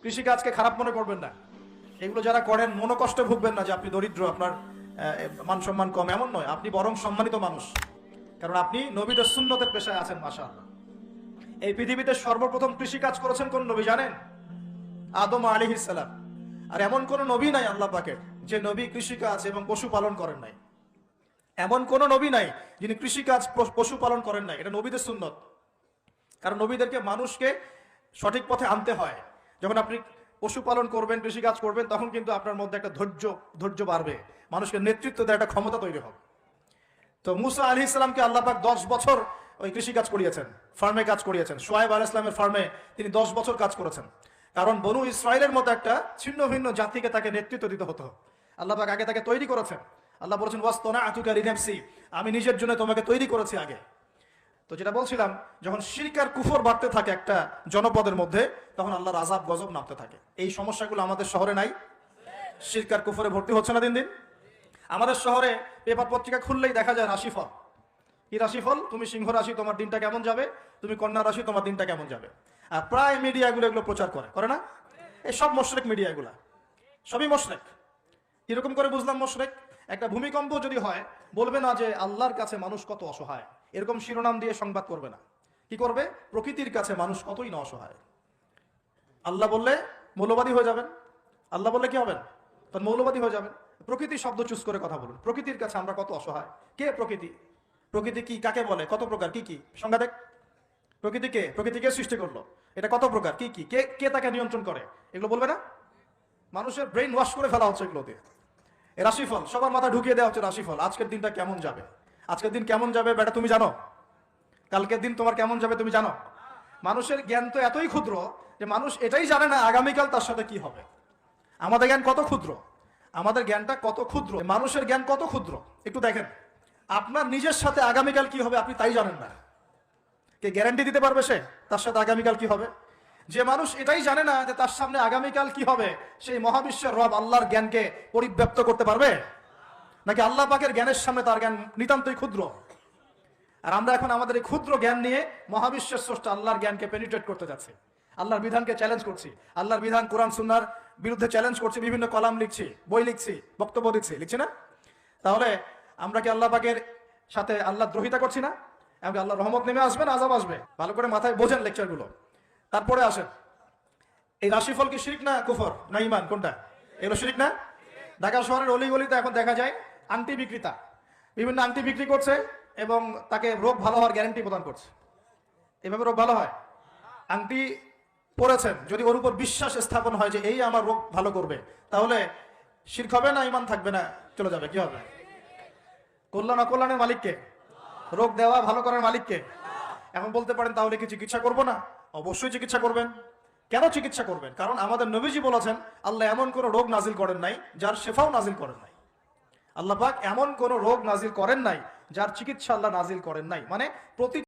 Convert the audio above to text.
কৃষিকাজকে খারাপ মনে করবেন না। এগুলো যারা করেন মনোকষ্টে ভুগবেন না যে আপনি দরিদ্র, আপনার মান সম্মান কম, এমন নয়। আপনি বরং সম্মানিত মানুষ, কারণ আপনি নবীদের সুন্নতের পেশায় আছেন। মাশাআল্লাহ। এই পৃথিবীতে সর্বপ্রথম কৃষিকাজ করেছেন কোন নবী জানেন? আদম আলাইহিস সালাম। আর এমন কোন নবী নাই আল্লাহ পাকের যে নবী কৃষিকাজ এবং পশুপালন করেন নাই। এমন কোন নবী নাই যিনি কৃষিকাজ পশুপালন করেন নাই। এটা নবীদের সুন্নত। কারণ নবীদেরকে মানুষকে সঠিক পথে আনতে হয়। যখন আপনি পশুপালন করবেন, কৃষিকাজ করবেন, তখন কিন্তু আপনার মধ্যে একটা ধৈর্য বাড়বে, মানুষকে নেতৃত্ব দেওয়ার একটা ক্ষমতা তৈরি হবে। তো মুসা আলাইহিস সালামকে আল্লাহ পাক 10 বছর ওই কৃষিকাজ করিয়েছেন, ফার্মে কাজ করিয়েছেন। শুআয়ব আলাইহিস সালামের ফার্মে তিনি 10 বছর কাজ করেছেন। কারণ বনু ইসরায়েলের মতো একটা ছিন্ন ভিন্ন জাতিকে তাকে নেতৃত্ব দিতে হতো। আল্লাহ পাক আগে তাকে তৈরি করেছেন। আল্লাহ বলেছেন ওয়াসতানাতুকা লিনাফসি, আমি নিজের জন্য তোমাকে তৈরি করেছি আগে। তো যেটা বলছিলাম, যখন শিরক আর কুফর বাড়তে থাকে একটা জনপদের মধ্যে, তখন আল্লাহর আযাব গজব নামতে থাকে। এই সমস্যাগুলো আমাদের শহরে নাই? শিরক আর কুফরে ভর্তি হচ্ছে না দিন দিন? আমাদের শহরে পেপার পত্রিকা খুললেই দেখা যায় রাশিফল। কি রাশিফল? তুমি সিংহ রাশি, তোমার দিনটা কেমন যাবে। তুমি কন্যা রাশি, তোমার দিনটা কেমন যাবে। আর প্রায় মিডিয়াগুলো এগুলো প্রচার করে না? এই সব মোশরেক মিডিয়াগুলা, সবই মোশরেক। কিরকম করে বুঝলাম মোশরেক? একটা ভূমিকম্প যদি হয়, বলবে না যে আল্লাহর কাছে মানুষ কত অসহায়, এরকম শিরোনাম দিয়ে সংবাদ করবে না। কি করবে? প্রকৃতির কাছে মানুষ কতই না অসহায়। আল্লাহ বললে মৌলবাদী হয়ে যাবেন। আল্লাহ বললে কি হবেন? তখন মৌলবাদী হয়ে যাবেন। প্রকৃতি শব্দ চুজ করে কথা বলুন। প্রকৃতির কাছে আমরা কত অসহায়। কে প্রকৃতি? প্রকৃতি কি, কাকে বলে, কত প্রকার, কি কি সংজ্ঞা দেখ। প্রকৃতি কে? প্রকৃতি কে সৃষ্টি করলো? এটা কত প্রকার, কি কি, কে কে তাকে নিয়ন্ত্রণ করে, এগুলো বলবে না? মানুষের ব্রেন ওয়াশ করে ফেলা হচ্ছে এগুলো দিয়ে। রাশিফল সবার মাথা ঢুকিয়ে দেওয়া হচ্ছে। রাশিফল, আজকের দিনটা কেমন যাবে। আজকের দিন কেমন যাবে বেটা তুমি জানো? কালকের দিন তোমার কেমন যাবে তুমি জানো? মানুষের জ্ঞান তো এতই ক্ষুদ্র যে মানুষ এটাই জানে না আগামীকাল তার সাথে কি হবে। আমাদের জ্ঞান কত ক্ষুদ্র, আমাদের জ্ঞানটা কত ক্ষুদ্র, মানুষের জ্ঞান কত ক্ষুদ্র। একটু দেখেন, আপনার নিজের সাথে আগামীকাল কি হবে আপনি তাই জানেন না। কে গ্যারান্টি দিতে পারবে সে তার সাথে আগামীকাল কি হবে? যে মানুষ এটাই জানে না যে তার সামনে আগামীকাল কি হবে, সেই মহাবিশ্বের রব আল্লাহর জ্ঞানকে পরিব্যাপ্ত করতে পারবে? নাকি আল্লাহ পাকের জ্ঞানের সামনে তার জ্ঞান নিতান্তই ক্ষুদ্র? আর আমরা এখন আমাদের এই ক্ষুদ্র জ্ঞান নিয়ে মহাবিশ্বের স্রষ্টা আল্লাহর জ্ঞানকে পেনিট্রেট করতে যাচ্ছি। আল্লাহর বিধানকে চ্যালেঞ্জ করছি, আল্লাহর বিধান কোরআন সুন্নাহর বিরুদ্ধে চ্যালেঞ্জ করছি, বিভিন্ন কলাম লিখছি, বই লিখছি, বক্তব্য দিচ্ছি, লিখছি না? তাহলে আমরা কি আল্লাহ পাকের সাথে আল্লাহ দ্রোহিতা করছি না? এমনকি আল্লাহ রহমত নেমে আসবে না আযাব আসবে? ভালো করে মাথায় বোঝেন লেকচারগুলো। তারপরে আসেন, এই রাশিফল কি শিরক না কুফর না ঈমান, কোনটা? এগুলো শিরক না? ঢাকা শহরের অলিগলিতে এখন দেখা যায় আংটি বিক্রেতা বিভিন্ন আংটি বিক্রি করছে এবং তাকে রোগ ভালো হওয়ার গ্যারান্টি প্রদান করছে। এভাবে রোগ ভালো হয়? আংটি পরেছেন, যদি ওর উপর বিশ্বাস স্থাপন হয় যে এই আমার রোগ ভালো করবে, তাহলে শিরক হবে না ঈমান থাকবে না চলে যাবে? কি হবে? কল্যাণ অকল্যাণের মালিককে, রোগ দেওয়া ভালো করার মালিককে। এখন বলতে পারেন তাহলে কি চিকিৎসা করব না? অবশ্যই চিকিৎসা করবেন। কেন চিকিৎসা করবেন? কারণ আমাদের নবীজি বলেছেন আল্লাহ এমন কোন রোগ নাজিল করেন নাই যার শেফাও নাজিল করেন নাই। আল্লাহ পাক এমন কোন রোগ নাজিল করেন নাই যার চিকিৎসা আল্লাহ নাজিল করেন নাই। মানে প্রতি